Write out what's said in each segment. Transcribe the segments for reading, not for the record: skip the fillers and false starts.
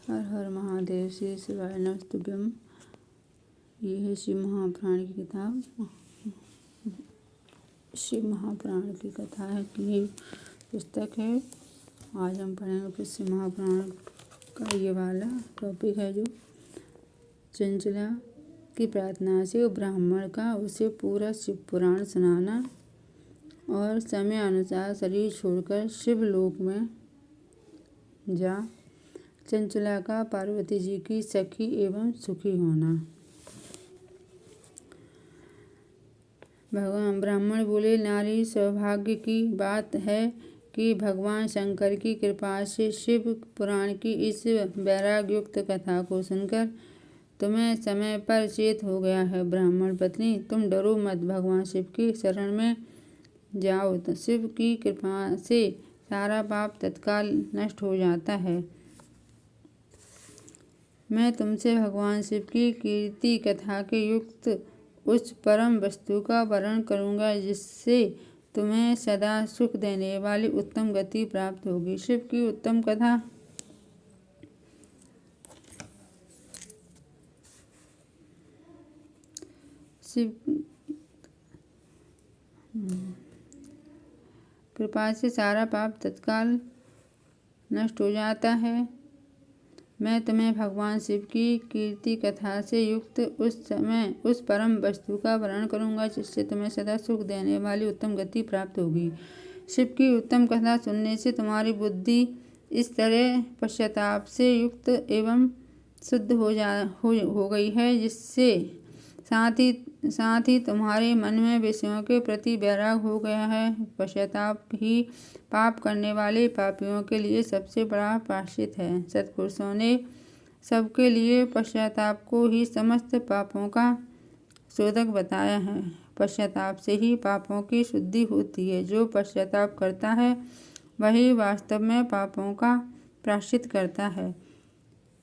हर हर महादेव, श्री शिवाय नमस्तुभ्यम। ये है शिव महापुराण की किताब। शिव महापुराण की कथा है कि ये पुस्तक है। आज हम पढ़ेंगे कि शिव महापुराण का ये वाला टॉपिक है जो चंचला की प्रार्थना से ब्राह्मण का उसे पूरा शिव पुराण सुनाना और समय अनुसार शरीर छोड़कर शिवलोक में जा चंचला का पार्वती जी की सखी एवं सुखी होना। भगवान ब्राह्मण बोले, नारी सौभाग्य की बात है कि भगवान शंकर की कृपा से शिव पुराण की इस वैराग्युक्त कथा को सुनकर तुम्हें समय पर चेत हो गया है। ब्राह्मण पत्नी, तुम डरो मत, भगवान शिव की शरण में जाओ तो शिव की कृपा से सारा पाप तत्काल नष्ट हो जाता है। मैं तुमसे भगवान शिव की कीर्ति कथा के युक्त उस परम वस्तु का वर्णन करूँगा जिससे तुम्हें सदा सुख देने वाली उत्तम गति प्राप्त होगी। शिव की उत्तम कथा शिव कृपा से सारा पाप तत्काल नष्ट हो जाता है। मैं तुम्हें भगवान शिव की कीर्ति कथा से युक्त उस परम वस्तु का वर्णन करूँगा जिससे तुम्हें सदा सुख देने वाली उत्तम गति प्राप्त होगी। शिव की उत्तम कथा सुनने से तुम्हारी बुद्धि इस तरह पश्चाताप से युक्त एवं शुद्ध हो गई है जिससे साथ ही तुम्हारे मन में विषयों के प्रति वैराग हो गया है। पश्चाताप ही पाप करने वाले पापियों के लिए सबसे बड़ा प्रायश्चित है। सत्पुरुषों ने सबके लिए पश्चाताप को ही समस्त पापों का शोधक बताया है। पश्चाताप से ही पापों की शुद्धि होती है। जो पश्चाताप करता है वही वास्तव में पापों का प्रायश्चित करता है,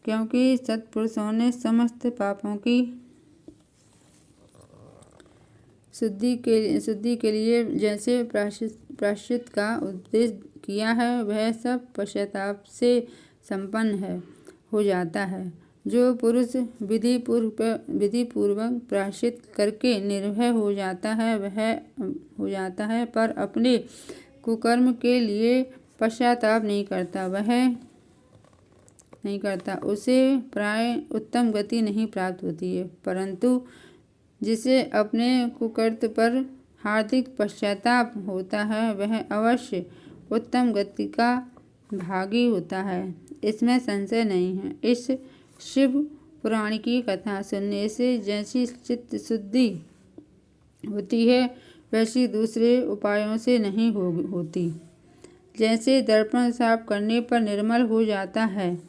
क्योंकि सत्पुरुषों ने समस्त पापों की शुद्धि के लिए जैसे प्रायश्चित का उपदेश किया है वह सब पश्चाताप से संपन्न हो जाता है। जो पुरुष विधि पूर्वक प्रायश्चित करके निर्भय हो जाता है पर अपने कुकर्म के लिए पश्चाताप नहीं करता उसे प्राय उत्तम गति नहीं प्राप्त होती है। परंतु जिसे अपने कुकृत्य पर हार्दिक पश्चाताप होता है वह अवश्य उत्तम गति का भागी होता है, इसमें संशय नहीं है। इस शिव पुराण की कथा सुनने से जैसी चित्त शुद्धि होती है वैसी दूसरे उपायों से नहीं होती। जैसे दर्पण साफ करने पर निर्मल हो जाता है,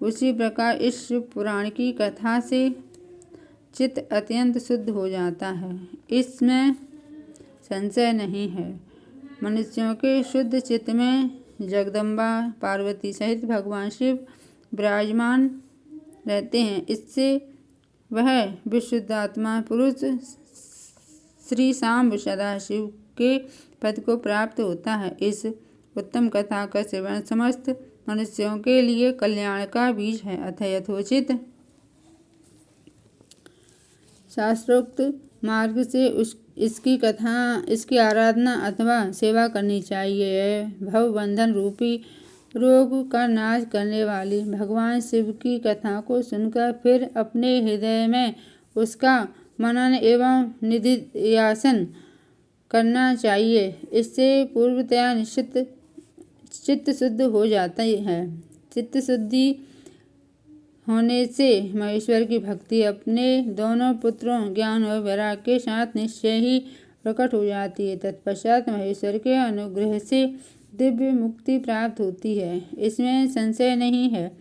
उसी प्रकार इस शिव पुराण की कथा से चित्त अत्यंत शुद्ध हो जाता है, इसमें संशय नहीं है। मनुष्यों के शुद्ध चित्त में जगदम्बा पार्वती सहित भगवान शिव विराजमान रहते हैं। इससे वह विशुद्धात्मा पुरुष श्री सांब सदाशिव के पद को प्राप्त होता है। इस उत्तम कथा का सेवन समस्त मनुष्यों के लिए कल्याण का बीज है। अतः यथोचित शास्त्रोक्त मार्ग से इसकी आराधना अथवा सेवा करनी चाहिए। भवबंधन रूपी रोग का नाश करने वाली भगवान शिव की कथा को सुनकर फिर अपने हृदय में उसका मनन एवं निधिध्यासन करना चाहिए। इससे पूर्वतया निश्चित चित्त शुद्ध हो जाता है। चित्त शुद्धि होने से महेश्वर की भक्ति अपने दोनों पुत्रों ज्ञान और वैराग्य के साथ निश्चय ही प्रकट हो जाती है। तत्पश्चात महेश्वर के अनुग्रह से दिव्य मुक्ति प्राप्त होती है, इसमें संशय नहीं है।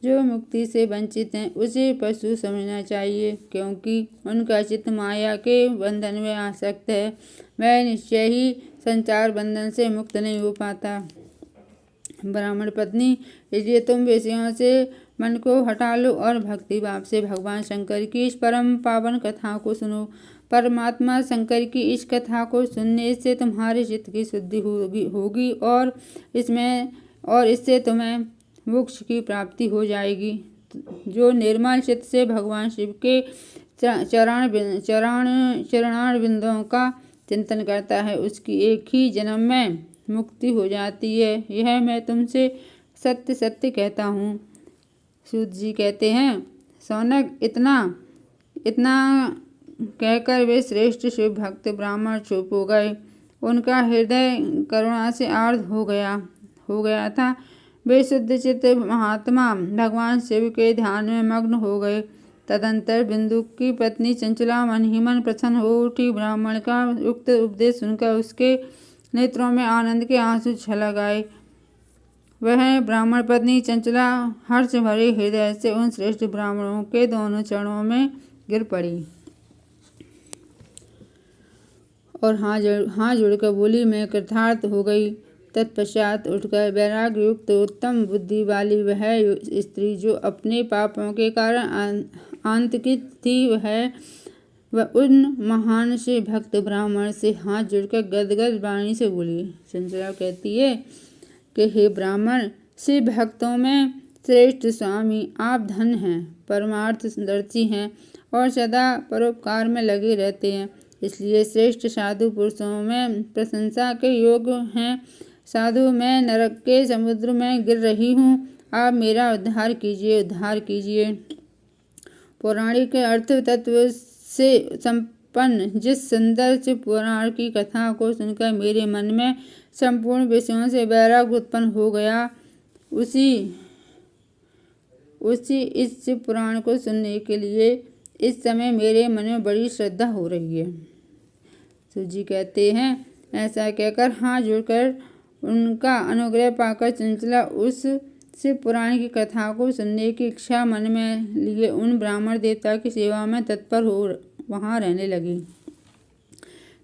जो मुक्ति से वंचित हैं उसे पशु समझना चाहिए, क्योंकि उनका चित्त माया के बंधन में आसक्त है। वह निश्चय ही संसार बंधन से मुक्त नहीं हो पाता। ब्राह्मण पत्नी, इसलिए तुम विषयों से मन को हटा लो और भक्ति भाव से भगवान शंकर की इस परम पावन कथा को सुनो। परमात्मा शंकर की इस कथा को सुनने से तुम्हारे चित्त की शुद्धि होगी और इससे तुम्हें मोक्ष की प्राप्ति हो जाएगी। जो निर्मल चित्त से भगवान शिव के चरणारविंदों का चिंतन करता है उसकी एक ही जन्म में मुक्ति हो जाती है। यह मैं तुमसे सत्य सत्य कहता हूँ। सूत जी कहते हैं, सौनक इतना कहकर वे श्रेष्ठ शिव भक्त ब्राह्मण चुप हो गए। उनका हृदय करुणा से आर्द्र हो गया था। वे शुद्ध चित्त महात्मा भगवान शिव के ध्यान में मग्न हो गए। तदंतर बिंदु की पत्नी चंचला मन ही मन प्रसन्न हो उठी। ब्राह्मण का उक्त उपदेश सुनकर उसके नेत्रों में आनंद के आंसू छलक आए। वह ब्राह्मण पत्नी चंचला हर्ष भरे हृदय से उन श्रेष्ठ ब्राह्मणों के दोनों चरणों में गिर पड़ी और हाथ जोड़कर बोली, मैं कृतार्थ हो गई। तत्पश्चात उठकर वैराग्य युक्त उत्तम बुद्धि वाली वह स्त्री जो अपने पापों के कारण आतंकित थी वह उन महान से भक्त ब्राह्मण से हाथ जोड़कर गदगद वाणी से बोली। चंचला कहती है कि हे ब्राह्मण, शिव भक्तों में श्रेष्ठ स्वामी, आप धन हैं, परमार्थदर्शी हैं और सदा परोपकार में लगे रहते हैं, इसलिए श्रेष्ठ साधु पुरुषों में प्रशंसा के योग्य हैं। साधु, मैं नरक के समुद्र में गिर रही हूँ, आप मेरा उद्धार कीजिए। पौराणिक अर्थ तत्व से संपन्न जिस सुंदर से पुराण की कथा को सुनकर मेरे मन में संपूर्ण विषयों से वैराग्य उत्पन्न हो गया, उसी इस पुराण को सुनने के लिए इस समय मेरे मन में बड़ी श्रद्धा हो रही है। शिव जी कहते हैं, ऐसा कहकर हाथ जोड़कर उनका अनुग्रह पाकर चंचला उस शिव पुराण की कथा को सुनने की इच्छा मन में लिए उन ब्राह्मण देवता की सेवा में तत्पर हो वहाँ रहने लगी।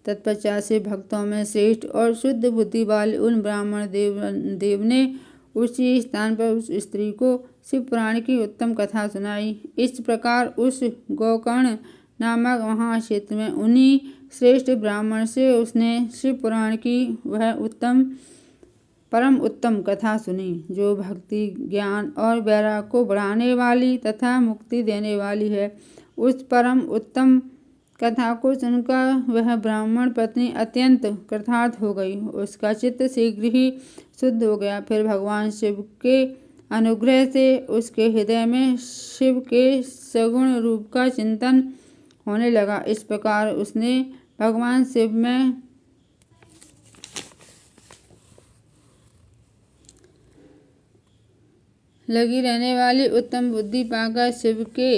तत्पश्चात से भक्तों में श्रेष्ठ और शुद्ध बुद्धि वाले उन ब्राह्मण देव ने उसी स्थान पर उस स्त्री को शिव पुराण की उत्तम कथा सुनाई। इस प्रकार उस गोकर्ण नामक महाक्षेत्र में उन्हीं श्रेष्ठ ब्राह्मण से उसने शिव पुराण की वह परम उत्तम कथा सुनी, जो भक्ति, ज्ञान और वैराग्य को बढ़ाने वाली तथा मुक्ति देने वाली है। उस परम उत्तम कथा को सुनकर वह ब्राह्मण पत्नी अत्यंत कृतार्थ हो गई। उसका चित्त शीघ्र ही शुद्ध हो गया। फिर भगवान शिव के अनुग्रह से उसके हृदय में शिव के सगुण रूप का चिंतन होने लगा। इस प्रकार उसने भगवान शिव में लगी रहने वाली उत्तम बुद्धि पाकर शिव के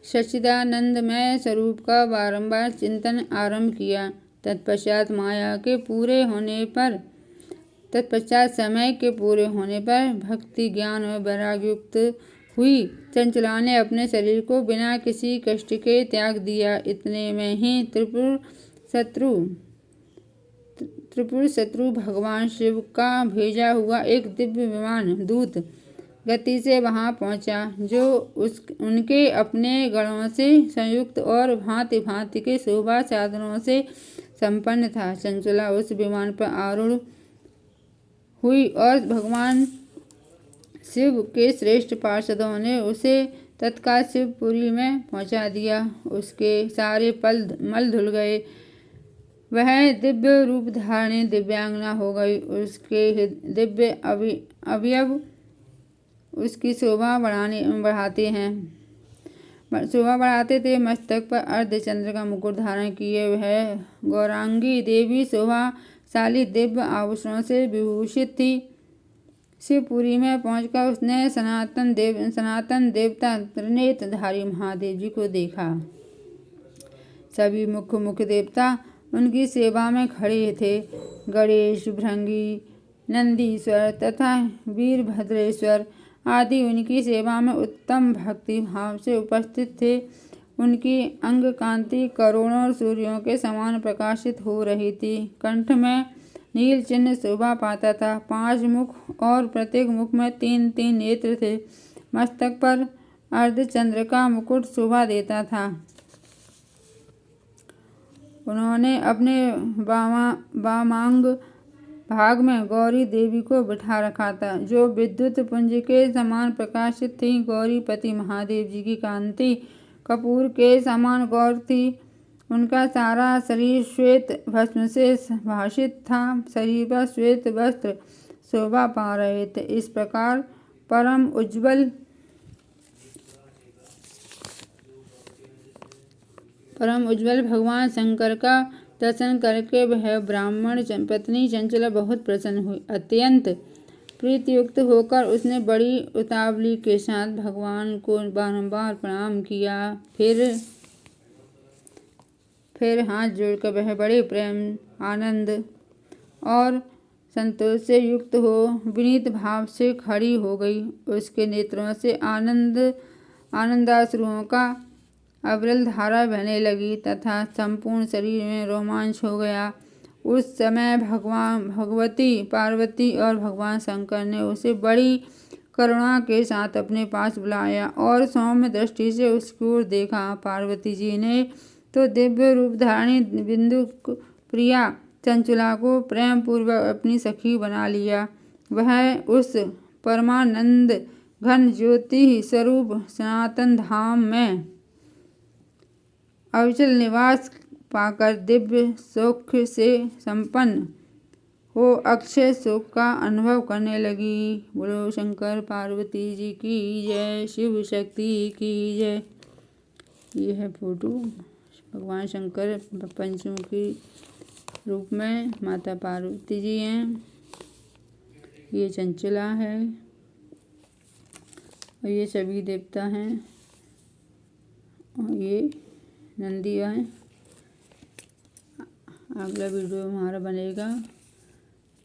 सच्चिदानंदमय स्वरूप का बारंबार चिंतन आरंभ किया। तत्पश्चात समय के पूरे होने पर भक्ति, ज्ञान और वैराग्य युक्त हुई चंचला ने अपने शरीर को बिना किसी कष्ट के त्याग दिया। इतने में ही त्रिपुर शत्रु भगवान शिव का भेजा हुआ एक दिव्य विमान दूत गति से वहां पहुंचा, जो उनके अपने गणों से संयुक्त और भांति भांति के शोभा साधनों से संपन्न था। चंचला उस विमान पर आरूढ़ हुई और भगवान शिव के श्रेष्ठ पार्षदों ने उसे तत्काल शिवपुरी में पहुंचा दिया। उसके सारे मल धुल गए। वह दिव्य रूप धारणी दिव्यांगना हो गई। उसके दिव्य अवयव उसकी शोभा बढ़ाते थे। मस्तक पर अर्धचंद्र का मुकुट धारण किए वह गौरांगी देवी शोभाशाली दिव्य आभूषणों से विभूषित थी। शिवपुरी में पहुंचकर उसने सनातन देवता त्रिनेत्रधारी महादेव जी को देखा। सभी मुख्य देवता उनकी सेवा में खड़े थे। गणेश, भृंगी, नंदीश्वर तथा वीरभद्रेश्वर आदि उनकी सेवा में उत्तम भक्ति भाव से उपस्थित थे। उनकी अंग कांति करोड़ों सूर्यों के समान प्रकाशित हो रही थी। कंठ में नील चिन्ह शोभा पाता था। 5 मुख और प्रत्येक मुख में 3-3 नेत्र थे। मस्तक पर अर्धचंद्र का मुकुट शोभा देता था। उन्होंने अपने वामांग भाग में गौरी देवी को बिठा रखा था, जो विद्युत पुंज के समान प्रकाशित थी। गौरी पति महादेव जी की कांति कपूर के समान गौर थी। उनका सारा शरीर श्वेत भस्म से भाषित था। शरीर पर श्वेत वस्त्र शोभा पा रहे थे। इस प्रकार परम उज्ज्वल भगवान शंकर का दर्शन करके वह ब्राह्मण पत्नी चंचला बहुत प्रसन्न हुई। अत्यंत प्रीतियुक्त होकर उसने बड़ी उतावली के साथ भगवान को बारंबार प्रणाम किया। फिर हाथ जोड़कर वह बड़े प्रेम, आनंद और संतोष से युक्त हो विनीत भाव से खड़ी हो गई। उसके नेत्रों से आनंदाश्रुओं का अविरल धारा बहने लगी तथा संपूर्ण शरीर में रोमांच हो गया। उस समय भगवती पार्वती और भगवान शंकर ने उसे बड़ी करुणा के साथ अपने पास बुलाया और सौम्य दृष्टि से उसकी ओर देखा। पार्वती जी ने तो दिव्य रूप धारणी बिंदु प्रिया चंचला को प्रेम पूर्वक अपनी सखी बना लिया। वह उस परमानंद घन ज्योति स्वरूप सनातन धाम में अविचल निवास पाकर दिव्य सुख से संपन्न हो अक्षय सुख का अनुभव करने लगी। बोलो शंकर पार्वती जी की जय, शिव शक्ति की जय। ये है फोटो भगवान शंकर पंचमुखी रूप में माता पार्वती जी हैं। ये चंचला है और ये सभी देवता हैं और ये नंदी है। अगला वीडियो हमारा बनेगा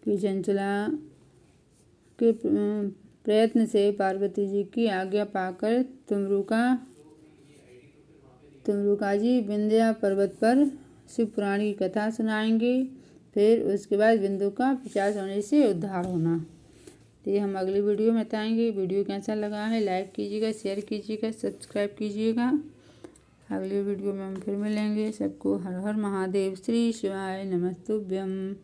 कि चंचला के प्रयत्न से पार्वती जी की आज्ञा पाकर तुमरुका जी विंध्या पर्वत पर शिव पुराण की कथा सुनाएंगे। फिर उसके बाद बिंदु का पिशाच होने से उद्धार होना। तो ये हम अगली वीडियो में बताएंगे। वीडियो कैसा लगा है लाइक कीजिएगा, शेयर कीजिएगा, सब्सक्राइब कीजिएगा। अगली वीडियो में हम फिर मिलेंगे। सबको हर हर महादेव। श्री शिवाय नमस्तुभ्यम।